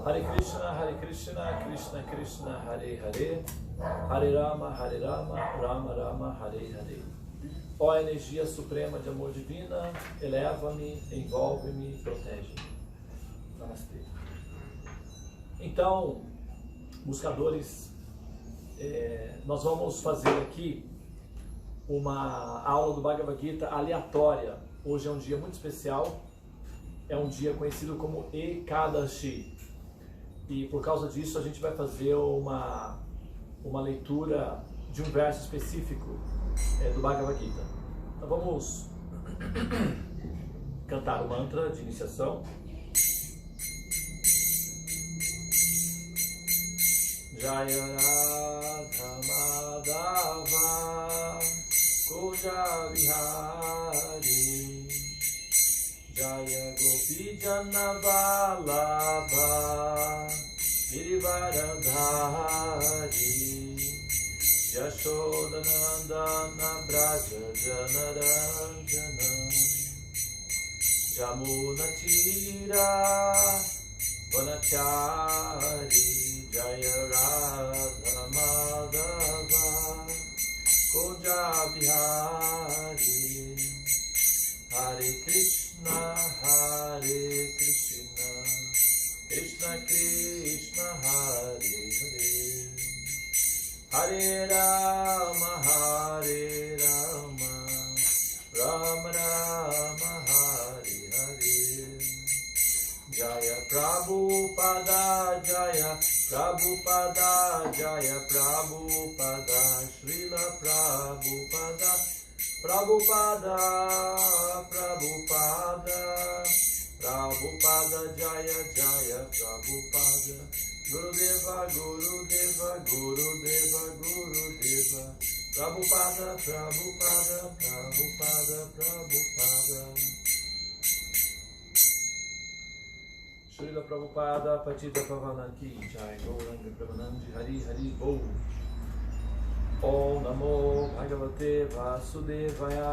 Hare Krishna, Krishna Krishna, Hare Hare, Hare Rama, Rama Rama, Hare Hare. Ó energia suprema de amor divina, eleva-me, envolve-me, protege-me. Namastê. Então, buscadores, nós vamos fazer aqui uma aula do Bhagavad Gita aleatória. Hoje é um dia muito especial, é um dia conhecido como Ekadashi. E por causa disso a gente vai fazer uma leitura de um verso específico do Bhagavad Gita. Então vamos cantar o mantra de iniciação. Jaya Radha Madhava Kuja Vihari Jaya Gopi Jana Vallabha Girivaradhari Yashodanandana Braja Janaranjana Jamuna Tira Vanachari Jaya Radha Madhava Kuja Vihari Hare Krishna, Krishna Krishna, Hare Hare, Hare Rama, Rama Rama, Hare Hare. Jaya Prabhupada, Jaya Prabhupada, Jaya Prabhupada, Srila Prabhupada, Prabhupada, Prabhupada, Prabhupada, Jaya Jaya Prabhupada, Gurudeva, Gurudeva, Gurudeva, Gurudeva, Prabhupada, Prabhupada, Prabhupada, Prabhupada. Srila Prabhupada, Patita Pavanaki, Jai Gauranga Premanandi, Hari Hari Bol. Om Namo Bhagavate Vasudevaya.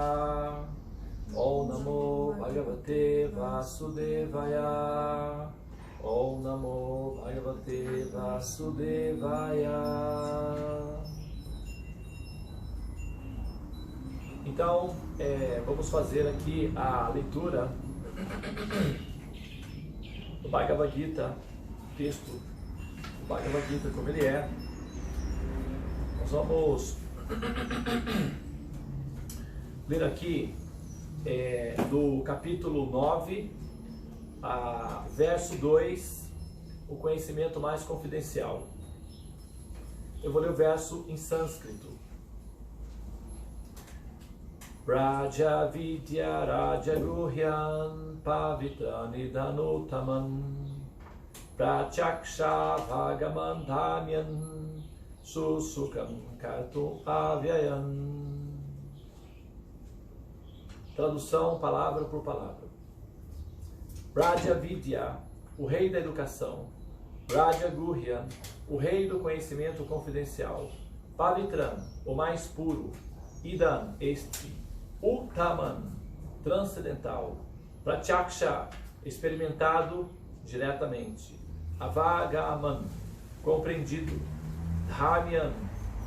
Om Namo Bhagavate Vasudevaya. Om Namo Bhagavate Vasudevaya. Então, vamos fazer aqui a leitura do Bhagavad Gita, texto do Bhagavad Gita como ele é. Nós vamos ler aqui do capítulo 9, verso 2, o conhecimento mais confidencial. Eu vou ler o verso em sânscrito. Raja Vidya Raja Guhyan Pavitra Nidhanutaman Prachaksha Bhagamandhamyan Susukam Kartu Avyayan. Tradução palavra por palavra. Raja Vidya, o rei da educação. Raja Guhyan, o rei do conhecimento confidencial. Pavitran, o mais puro. Idan, este. Uttaman, transcendental. Prachaksha, experimentado diretamente. Avagaman, compreendido. Dhamyan,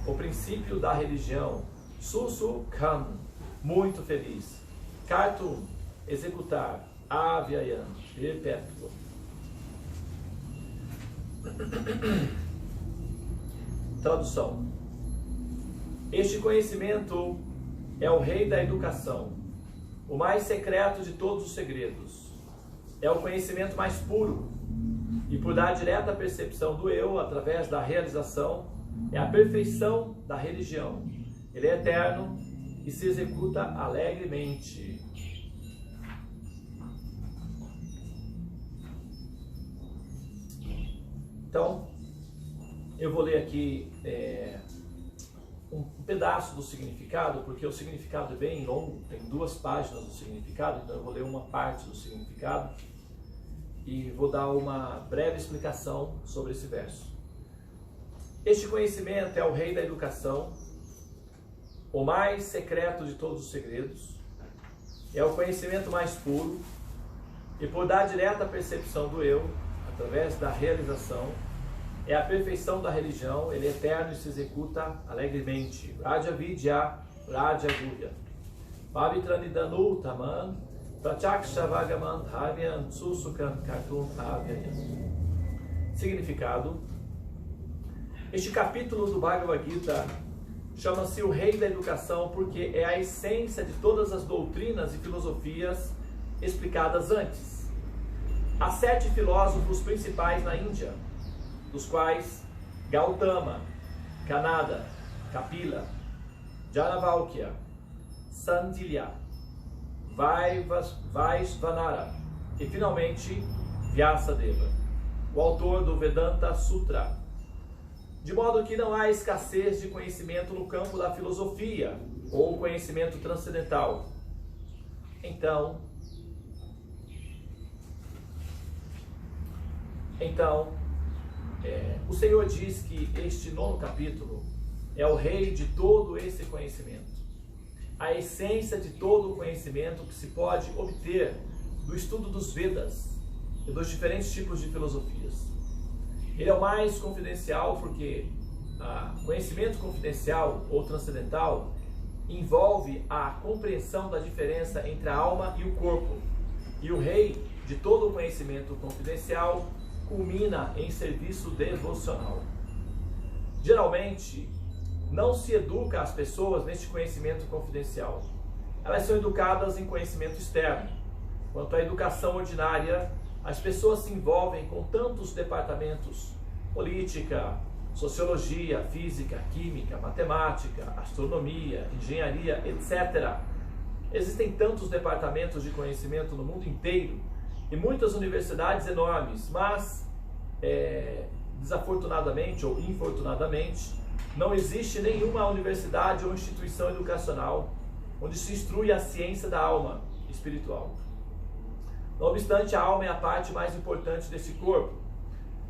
o princípio da religião. Susukam, muito feliz. Kartum, executar. Avyayan, perpétuo. Tradução. Este conhecimento é o rei da educação, o mais secreto de todos os segredos. É o conhecimento mais puro, e por dar direta percepção do eu, através da realização, é a perfeição da religião. Ele é eterno e se executa alegremente. Então, eu vou ler aqui um pedaço do significado, porque o significado é bem longo, tem 2 páginas do significado, então eu vou ler uma parte do significado e vou dar uma breve explicação sobre esse verso. Este conhecimento é o rei da educação, o mais secreto de todos os segredos, é o conhecimento mais puro, e por dar direta percepção do eu, através da realização, é a perfeição da religião, ele é eterno e se executa alegremente. Raja Vidya, Raja Guhya. Pavitranidanu Taman, Prachakshavagaman Dharyan, Susukam Kartum Avyayan. Significado: este capítulo do Bhagavad Gita chama-se o Rei da Educação porque é a essência de todas as doutrinas e filosofias explicadas antes. Há 7 filósofos principais na Índia, dos quais Gautama, Kanada, Kapila, Janavalkya, Sandilya, Vaishvanara e finalmente Vyasadeva, o autor do Vedanta Sutra. De modo que não há escassez de conhecimento no campo da filosofia ou conhecimento transcendental. Então, o Senhor diz que este 9º capítulo é o rei de todo esse conhecimento. A essência de todo o conhecimento que se pode obter do estudo dos Vedas e dos diferentes tipos de filosofias. Ele é o mais confidencial porque conhecimento confidencial ou transcendental envolve a compreensão da diferença entre a alma e o corpo. E o rei de todo o conhecimento confidencial culmina em serviço devocional. Geralmente, não se educa as pessoas neste conhecimento confidencial. Elas são educadas em conhecimento externo. Quanto à educação ordinária, as pessoas se envolvem com tantos departamentos: política, sociologia, física, química, matemática, astronomia, engenharia, etc. Existem tantos departamentos de conhecimento no mundo inteiro e muitas universidades enormes, mas desafortunadamente ou infortunadamente, não existe nenhuma universidade ou instituição educacional onde se instrui a ciência da alma espiritual. Não obstante, a alma é a parte mais importante desse corpo.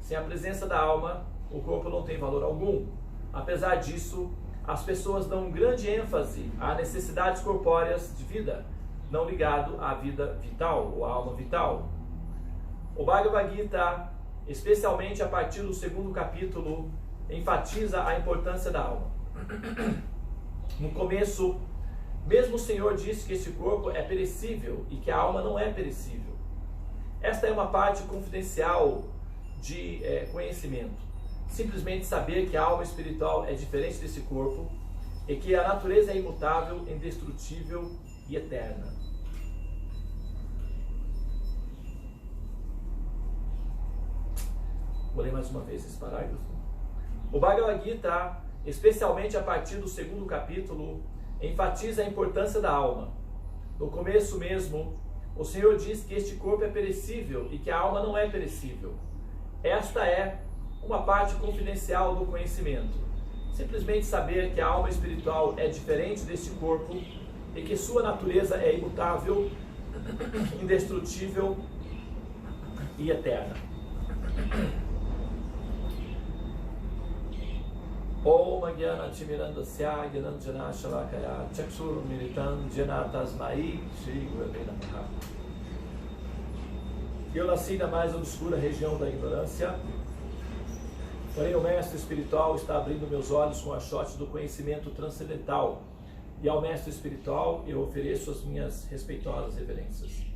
Sem a presença da alma, o corpo não tem valor algum. Apesar disso, as pessoas dão grande ênfase a necessidades corpóreas de vida, não ligado à vida vital ou à alma vital. O Bhagavad Gita, especialmente a partir do 2º capítulo, enfatiza a importância da alma. No começo, mesmo o Senhor disse que este corpo é perecível e que a alma não é perecível. Esta é uma parte confidencial de conhecimento. Simplesmente saber que a alma espiritual é diferente desse corpo e que a natureza é imutável, indestrutível e eterna. Vou ler mais uma vez esse parágrafo. O Bhagavad Gita, especialmente a partir do 2º capítulo, enfatiza a importância da alma. No começo mesmo, o Senhor diz que este corpo é perecível e que a alma não é perecível. Esta é uma parte confidencial do conhecimento. Simplesmente saber que a alma espiritual é diferente deste corpo e que sua natureza é imutável, indestrutível e eterna. Om Jnana Timirandasya Gyananjana Shalakaya Chakshur Militam Jena Tasmai Shri Gurave Namaha. Eu nasci na mais obscura região da ignorância, porém o mestre espiritual está abrindo meus olhos com a achote do conhecimento transcendental, e ao mestre espiritual eu ofereço as minhas respeitosas reverências.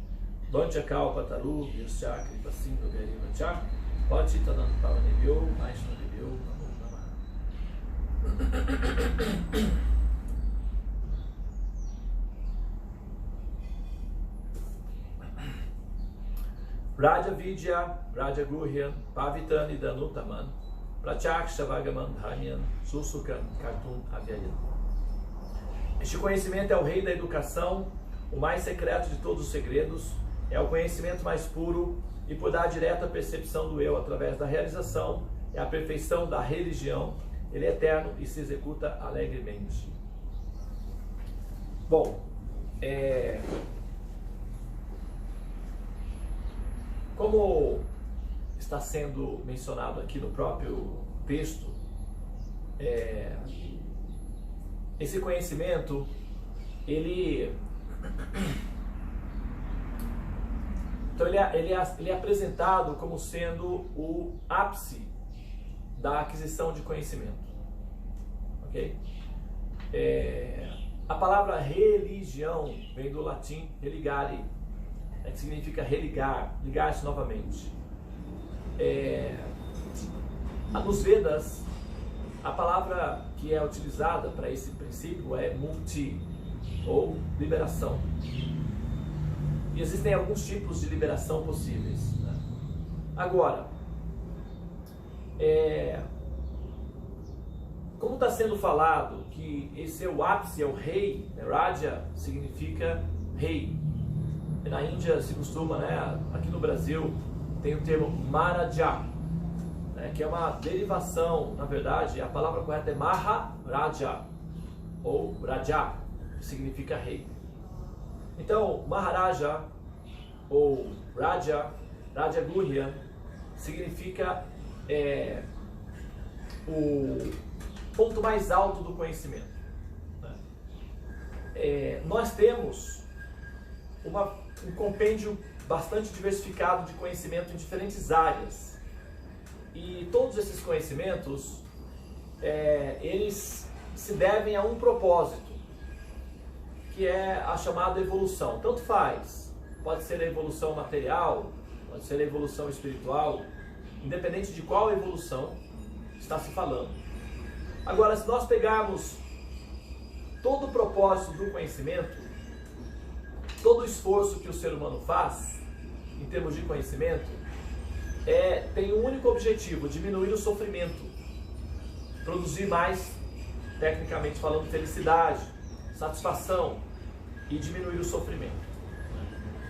Doncha Kalpa Taru Vircha Kripa Sindhu Gariva Chak Pachitanam Pavanebhyo Vaishnavebhyo Namo Namaha. Raja Vidya, Raja Guhya, Pavitani Danutaman, Prachakshavagaman Dharyan, Susukam Kartum Avyayan. Este conhecimento é o rei da educação, o mais secreto de todos os segredos, é o conhecimento mais puro e por dar direta percepção do eu através da realização, é a perfeição da religião, ele é eterno e se executa alegremente. Bom, como está sendo mencionado aqui no próprio texto, esse conhecimento, ele Então ele é apresentado como sendo o ápice da aquisição de conhecimento. Ok? A palavra religião vem do latim religare, que significa religar, ligar-se novamente. Nos Vedas, a palavra que é utilizada para esse princípio é mukti, ou liberação. E existem alguns tipos de liberação possíveis, né? Agora, como está sendo falado que esse é o ápice, é o rei, né? Raja significa rei. Na Índia se costuma, né? Aqui no Brasil tem o termo Maharaja, né? Que é uma derivação, na verdade, a palavra correta é Maharaja, ou Raja, que significa rei. Então, Maharaja, ou Raja, Rajagurya, significa o ponto mais alto do conhecimento, né? Nós temos um compêndio bastante diversificado de conhecimento em diferentes áreas. E todos esses conhecimentos, eles se devem a um propósito, que é a chamada evolução. Tanto faz, pode ser a evolução material, pode ser a evolução espiritual, independente de qual evolução está se falando. Agora, se nós pegarmos todo o propósito do conhecimento, todo o esforço que o ser humano faz em termos de conhecimento, tem um único objetivo: diminuir o sofrimento, produzir mais, tecnicamente falando, felicidade, satisfação e diminuir o sofrimento.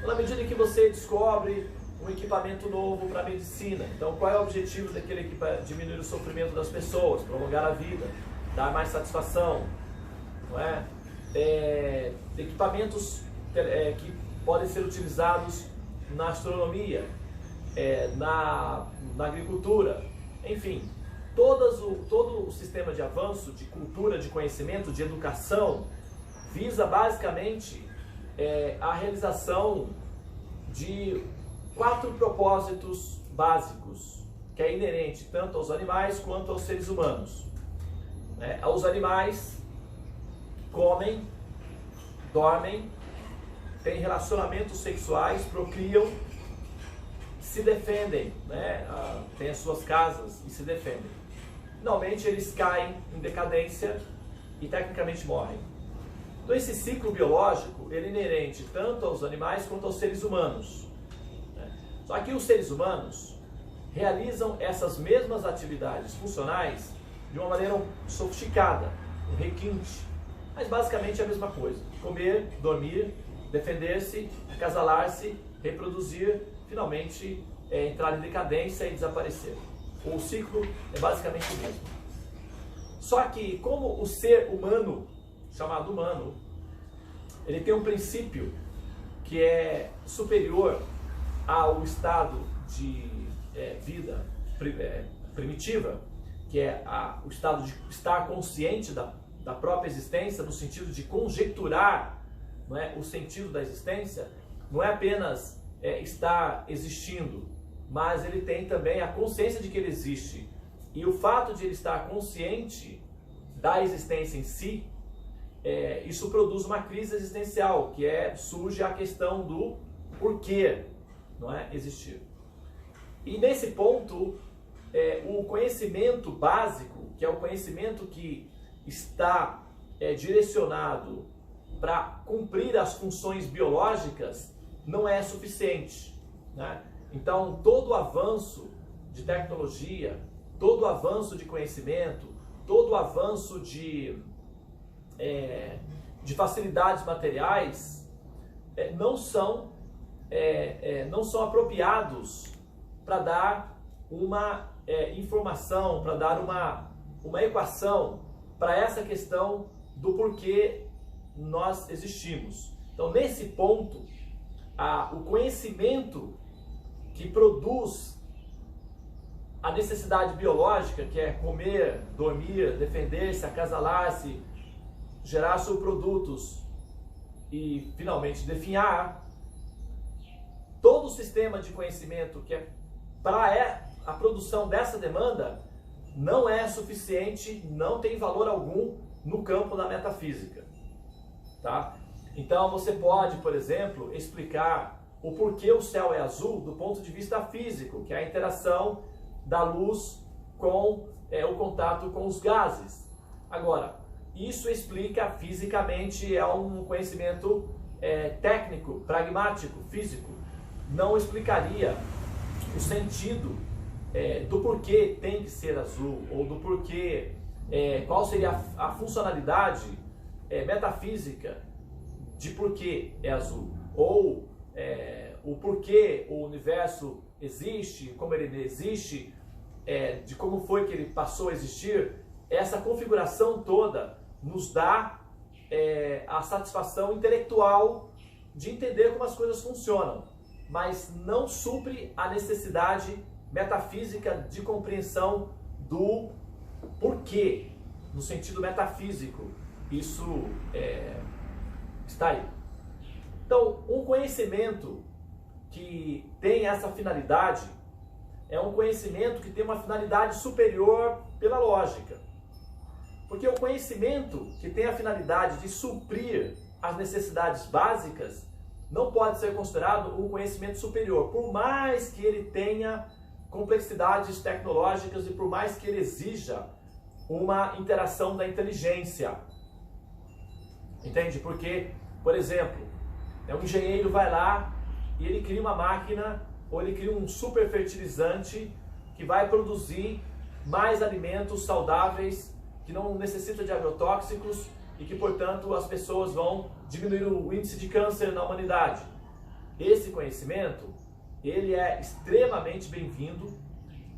Na medida que você descobre um equipamento novo para a medicina, então qual é o objetivo daquele equipamento? Diminuir o sofrimento das pessoas, prolongar a vida, dar mais satisfação, não é? Equipamentos que podem ser utilizados na astronomia, na agricultura, enfim, todo o sistema de avanço, de cultura, de conhecimento, de educação, visa basicamente a realização de 4 propósitos básicos, que é inerente tanto aos animais quanto aos seres humanos. Os animais comem, dormem, têm relacionamentos sexuais, procriam, se defendem, né? Têm as suas casas e se defendem. Finalmente eles caem em decadência e tecnicamente morrem. Então esse ciclo biológico, ele é inerente tanto aos animais quanto aos seres humanos, né? Só que os seres humanos realizam essas mesmas atividades funcionais de uma maneira sofisticada, um requinte, mas basicamente é a mesma coisa: comer, dormir, defender-se, acasalar-se, reproduzir, finalmente entrar em decadência e desaparecer. O ciclo é basicamente o mesmo. Só que como o ser humano, chamado humano, ele tem um princípio que é superior ao estado de vida primitiva, que é o estado de estar consciente da própria existência, no sentido de conjecturar, não é, o sentido da existência. Não é apenas estar existindo, mas ele tem também a consciência de que ele existe. E o fato de ele estar consciente da existência em si, isso produz uma crise existencial, que surge a questão do porquê, não é, existir. E nesse ponto, o conhecimento básico, que é o conhecimento que está direcionado para cumprir as funções biológicas, não é suficiente, né? Então, todo o avanço de tecnologia, todo o avanço de conhecimento, todo o avanço de facilidades materiais não são apropriados para dar uma informação, para dar uma equação para essa questão do porquê nós existimos. Então, nesse ponto, o conhecimento que produz a necessidade biológica, que é comer, dormir, defender-se, acasalar-se, gerar subprodutos e, finalmente, definhar, todo o sistema de conhecimento que é para a produção dessa demanda não é suficiente, não tem valor algum no campo da metafísica, tá? Então você pode, por exemplo, explicar o porquê o céu é azul do ponto de vista físico, que é a interação da luz com o contato com os gases. Agora, isso explica fisicamente, é um conhecimento técnico, pragmático, físico. Não explicaria o sentido do porquê tem que ser azul, ou do porquê, qual seria a funcionalidade metafísica de porquê é azul, ou o porquê o universo existe, como ele existe, de como foi que ele passou a existir. Essa configuração toda nos dá a satisfação intelectual de entender como as coisas funcionam, mas não supre a necessidade metafísica de compreensão do porquê, no sentido metafísico. Isso está aí. Então, um conhecimento que tem essa finalidade é um conhecimento que tem uma finalidade superior pela lógica. Porque o conhecimento que tem a finalidade de suprir as necessidades básicas não pode ser considerado um conhecimento superior, por mais que ele tenha complexidades tecnológicas e por mais que ele exija uma interação da inteligência. Entende? Porque, por exemplo, um engenheiro vai lá e ele cria uma máquina ou ele cria um super fertilizante que vai produzir mais alimentos saudáveis, que não necessita de agrotóxicos e que, portanto, as pessoas vão diminuir o índice de câncer na humanidade. Esse conhecimento, ele é extremamente bem-vindo,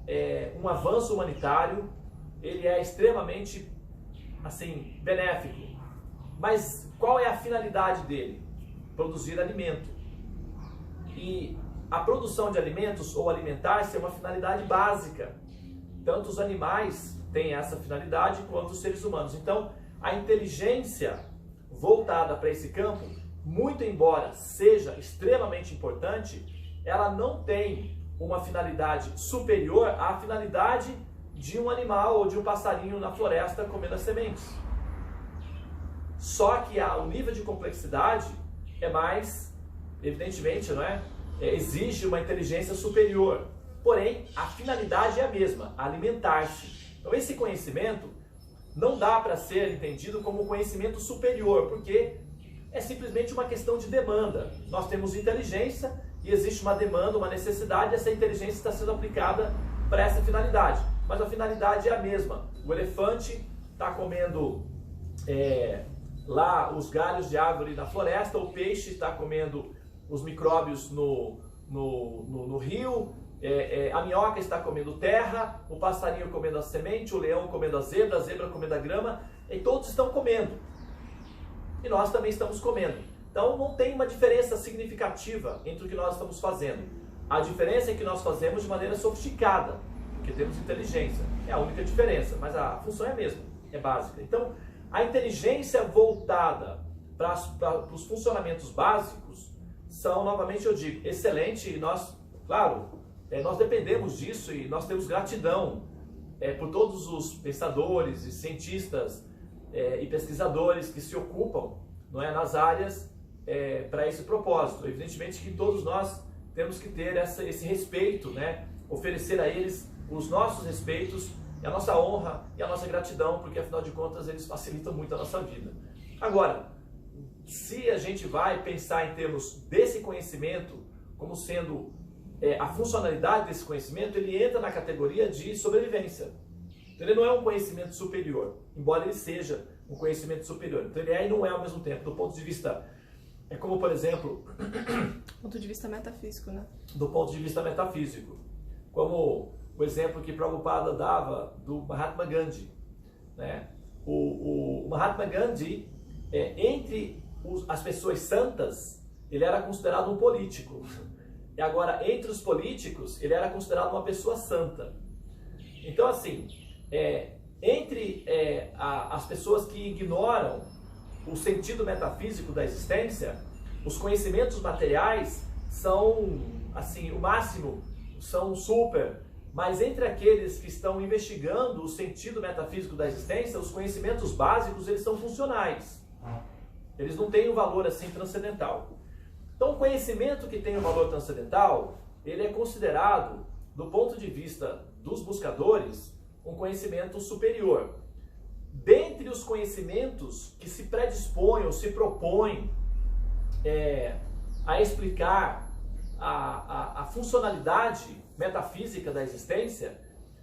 é um avanço humanitário, ele é extremamente, assim, benéfico. Mas qual é a finalidade dele? Produzir alimento. E a produção de alimentos ou alimentar-se é uma finalidade básica. Tanto os animais têm essa finalidade quanto os seres humanos. Então, a inteligência voltada para esse campo, muito embora seja extremamente importante, ela não tem uma finalidade superior à finalidade de um animal ou de um passarinho na floresta comendo as sementes. Só que o nível de complexidade é mais, evidentemente, não é? Exige uma inteligência superior. Porém, a finalidade é a mesma, alimentar-se. Então, esse conhecimento não dá para ser entendido como conhecimento superior, porque é simplesmente uma questão de demanda. Nós temos inteligência e existe uma demanda, uma necessidade, e essa inteligência está sendo aplicada para essa finalidade. Mas a finalidade é a mesma. O elefante está comendo lá os galhos de árvore na floresta, o peixe está comendo os micróbios no rio, a minhoca está comendo terra, o passarinho comendo a semente, o leão comendo a zebra comendo a grama, e todos estão comendo. E nós também estamos comendo. Então não tem uma diferença significativa entre o que nós estamos fazendo. A diferença é que nós fazemos de maneira sofisticada, porque temos inteligência. É a única diferença, mas a função é a mesma, é básica. Então, a inteligência voltada para os funcionamentos básicos são, novamente eu digo, excelente, e nós, claro, nós dependemos disso e nós temos gratidão por todos os pensadores e cientistas e pesquisadores que se ocupam, não é, nas áreas para esse propósito. Evidentemente que todos nós temos que ter esse respeito, né? Oferecer a eles os nossos respeitos, e a nossa honra e a nossa gratidão, porque afinal de contas eles facilitam muito a nossa vida. Agora, se a gente vai pensar em termos desse conhecimento como sendo a funcionalidade desse conhecimento, ele entra na categoria de sobrevivência. Então, ele não é um conhecimento superior, embora ele seja um conhecimento superior. Então ele é e não é ao mesmo tempo, do ponto de vista, como por exemplo... Do ponto de vista metafísico, né? Do ponto de vista metafísico. Como o exemplo que Prabhupada dava do Mahatma Gandhi, né? O Mahatma Gandhi, entre as pessoas santas, ele era considerado um político. E agora, entre os políticos, ele era considerado uma pessoa santa. Então, assim, entre as pessoas que ignoram o sentido metafísico da existência, os conhecimentos materiais são, assim, o máximo, são super, mas entre aqueles que estão investigando o sentido metafísico da existência, os conhecimentos básicos, eles são funcionais. Eles não têm um valor assim transcendental. Então, o conhecimento que tem um valor transcendental, ele é considerado, do ponto de vista dos buscadores, um conhecimento superior. Dentre os conhecimentos que se predispõem ou se propõem a explicar a funcionalidade metafísica da existência,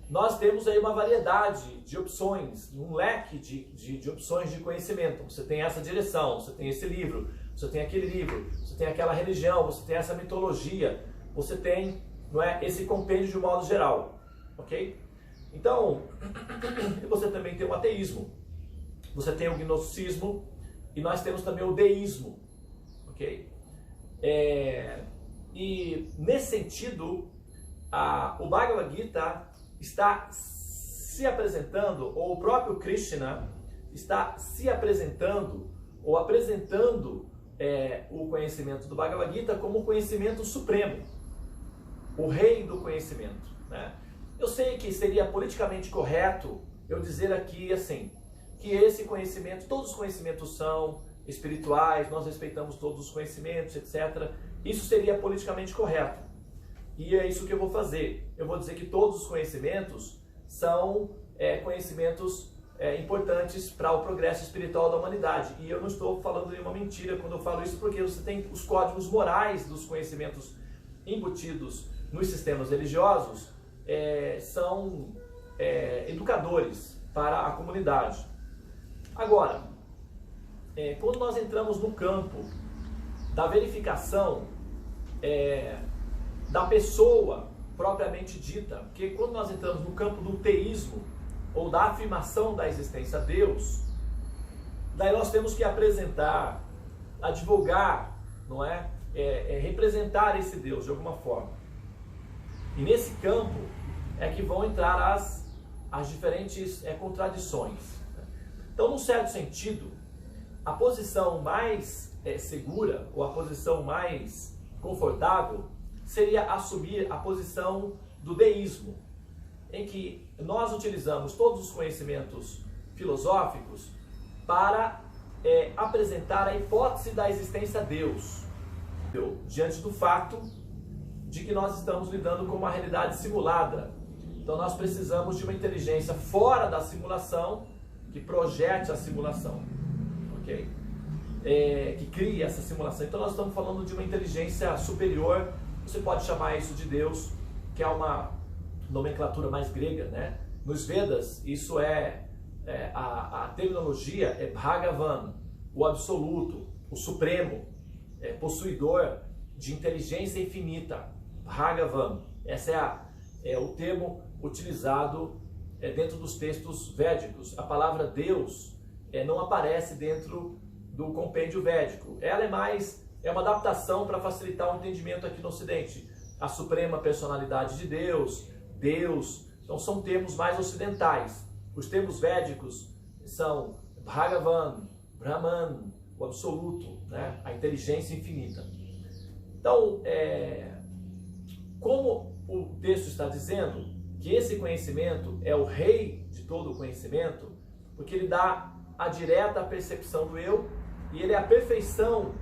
nós temos aí uma variedade de opções, um leque de opções de conhecimento. Você tem essa direção, você tem esse livro, você tem aquele livro, você tem aquela religião, você tem essa mitologia, você tem, não é, esse compêndio de um modo geral, ok? Então, você também tem o ateísmo, você tem o gnosticismo e nós temos também o deísmo, ok? E nesse sentido, o Bhagavad Gita está se apresentando, ou o próprio Krishna está se apresentando, ou apresentando o conhecimento do Bhagavad Gita como o conhecimento supremo, o rei do conhecimento, né? Eu sei que seria politicamente correto eu dizer aqui assim, que esse conhecimento, todos os conhecimentos são espirituais, nós respeitamos todos os conhecimentos, etc. Isso seria politicamente correto. E é isso que eu vou fazer. Eu vou dizer que todos os conhecimentos são conhecimentos importantes para o progresso espiritual da humanidade. E eu não estou falando nenhuma mentira quando eu falo isso, porque você tem os códigos morais dos conhecimentos embutidos nos sistemas religiosos, são educadores para a comunidade. Agora, quando nós entramos no campo da verificação da pessoa propriamente dita, porque quando nós entramos no campo do teísmo, ou da afirmação da existência de Deus, daí nós temos que apresentar, advogar, não é? Representar esse Deus de alguma forma. E nesse campo é que vão entrar as diferentes contradições. Então, num certo sentido, a posição mais segura, ou a posição mais confortável, seria assumir a posição do deísmo, em que nós utilizamos todos os conhecimentos filosóficos para apresentar a hipótese da existência de Deus, diante do fato de que nós estamos lidando com uma realidade simulada. Então nós precisamos de uma inteligência fora da simulação, que projete a simulação, ok? Que crie essa simulação. Então nós estamos falando de uma inteligência superior, você pode chamar isso de Deus, que é uma nomenclatura mais grega, né? Nos Vedas, isso a terminologia é Bhagavan, o absoluto, o supremo, possuidor de inteligência infinita, Bhagavan. Esse é o termo utilizado dentro dos textos védicos. A palavra Deus não aparece dentro do compêndio védico. Ela é uma adaptação para facilitar o entendimento aqui no Ocidente. A suprema personalidade de Deus, Deus, então são termos mais ocidentais. Os termos védicos são Bhagavan, Brahman, o absoluto, né? A inteligência infinita. Então, como o texto está dizendo que esse conhecimento é o rei de todo o conhecimento, porque ele dá a direta percepção do eu e ele é a perfeição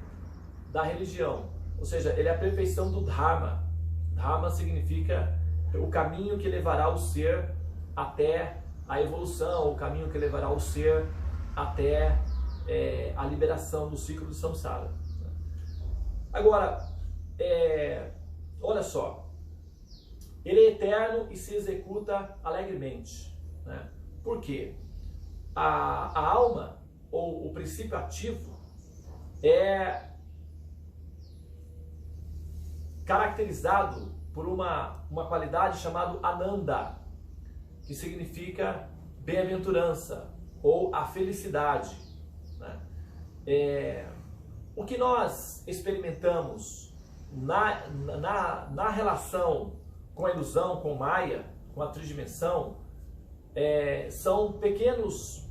da religião, ou seja, ele é a perfeição do Dharma. Dharma significa o caminho que levará o ser até a evolução, o caminho que levará o ser até a liberação do ciclo de samsara. Agora, olha só, ele é eterno e se executa alegremente, né? Por quê? A alma, ou o princípio ativo, é caracterizado por uma qualidade chamada Ananda, que significa bem-aventurança ou a felicidade, né? O que nós experimentamos na relação com a ilusão, com Maya, com a tridimensão, são pequenos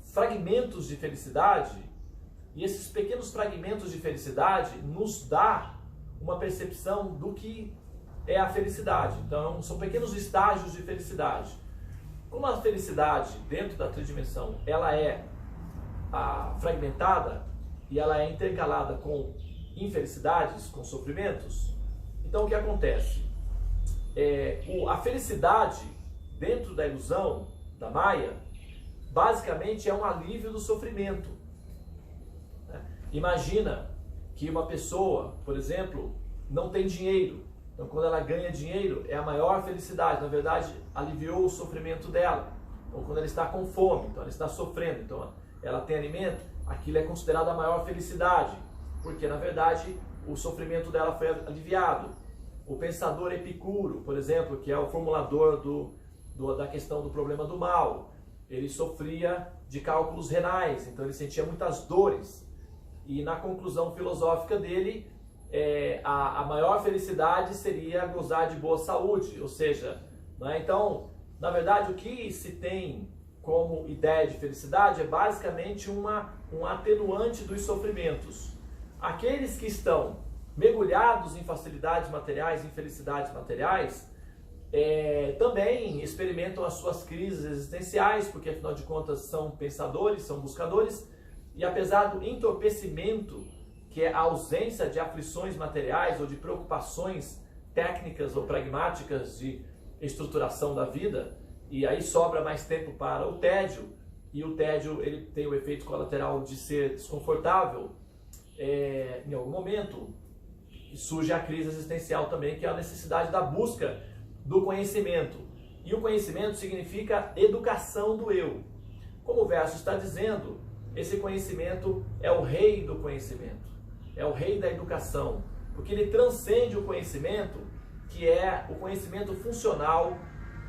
fragmentos de felicidade, e esses pequenos fragmentos de felicidade nos dá uma percepção do que é a felicidade. Então, são pequenos estágios de felicidade. Como a felicidade dentro da tridimensão, ela é fragmentada e ela é intercalada com infelicidades, com sofrimentos, então o que acontece? A felicidade dentro da ilusão, da Maia, basicamente é um alívio do sofrimento. Imagina que uma pessoa, por exemplo, não tem dinheiro. Então, quando ela ganha dinheiro, é a maior felicidade. Na verdade, aliviou o sofrimento dela. Ou quando ela está com fome, então ela está sofrendo, então ela tem alimento, aquilo é considerado a maior felicidade. Porque, na verdade, o sofrimento dela foi aliviado. O pensador Epicuro, por exemplo, que é o formulador da questão do problema do mal, ele sofria de cálculos renais, então ele sentia muitas dores. E na conclusão filosófica dele, a maior felicidade seria gozar de boa saúde, ou seja, né? Então, na verdade, o que se tem como ideia de felicidade é basicamente um atenuante dos sofrimentos. Aqueles que estão mergulhados em facilidades materiais, em felicidades materiais, também experimentam as suas crises existenciais, porque afinal de contas são pensadores, são buscadores, e apesar do entorpecimento, que é a ausência de aflições materiais ou de preocupações técnicas ou pragmáticas de estruturação da vida, e aí sobra mais tempo para o tédio, e o tédio ele tem o efeito colateral de ser desconfortável, em algum momento surge a crise existencial também, que é a necessidade da busca do conhecimento. E o conhecimento significa educação do eu. Como o verso está dizendo, esse conhecimento é o rei do conhecimento, é o rei da educação, porque ele transcende o conhecimento, que é o conhecimento funcional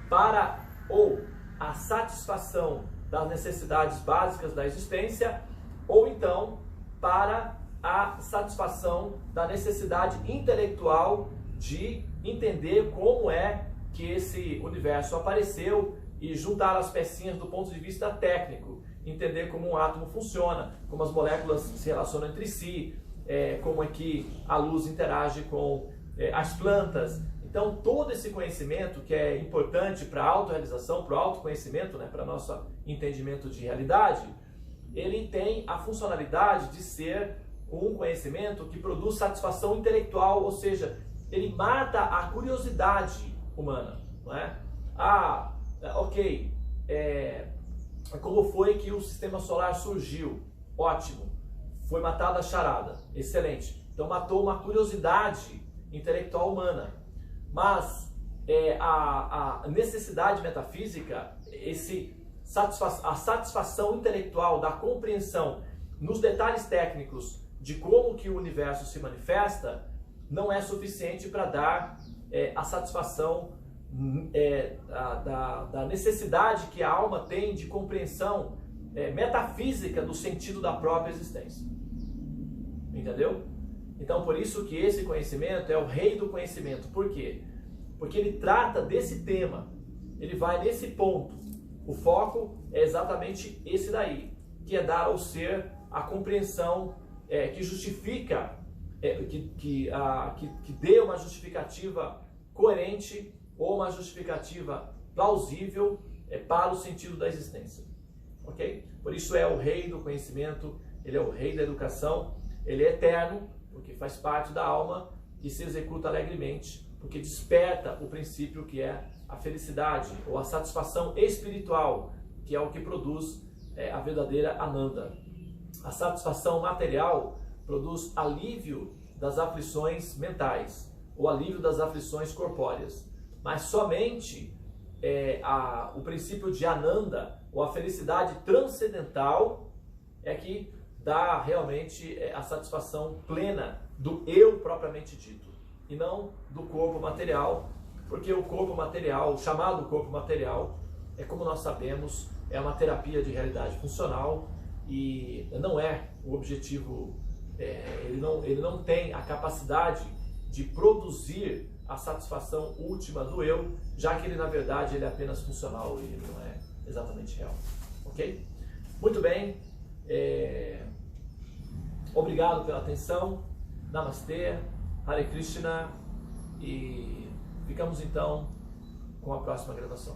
para ou a satisfação das necessidades básicas da existência, ou então para a satisfação da necessidade intelectual de entender como é que esse universo apareceu e juntar as pecinhas do ponto de vista técnico, entender como um átomo funciona, como as moléculas se relacionam entre si, como é que a luz interage com as plantas. Então, todo esse conhecimento que é importante para a autorrealização, para o autoconhecimento, né, para o nosso entendimento de realidade, ele tem a funcionalidade de ser um conhecimento que produz satisfação intelectual, ou seja, ele mata a curiosidade humana, não é? Como foi que o sistema solar surgiu? Ótimo, foi matada a charada, excelente. Então matou uma curiosidade intelectual humana, mas a necessidade metafísica, a satisfação intelectual da compreensão nos detalhes técnicos de como que o universo se manifesta, não é suficiente para dar a satisfação da necessidade que a alma tem de compreensão metafísica do sentido da própria existência. Entendeu? Então, por isso que esse conhecimento é o rei do conhecimento. Por quê? Porque ele trata desse tema, ele vai nesse ponto. O foco é exatamente esse daí, que é dar ao ser a compreensão que justifica, que dê uma justificativa coerente ou uma justificativa plausível para o sentido da existência. Ok? Por isso é o rei do conhecimento, ele é o rei da educação, ele é eterno, porque faz parte da alma e se executa alegremente, porque desperta o princípio que é a felicidade ou a satisfação espiritual, que é o que produz a verdadeira Ananda. A satisfação material produz alívio das aflições mentais, ou alívio das aflições corpóreas. Mas somente o princípio de Ananda, ou a felicidade transcendental, é que dá realmente a satisfação plena do eu propriamente dito, e não do corpo material, porque o corpo material, o chamado corpo material, como nós sabemos, é uma terapia de realidade funcional e não é o objetivo, ele não tem a capacidade de produzir a satisfação última do eu, já que ele na verdade ele é apenas funcional e ele não é exatamente real. Ok? Muito bem, obrigado pela atenção, Namastê, Hare Krishna, e ficamos então com a próxima gravação.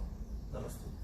Namastê.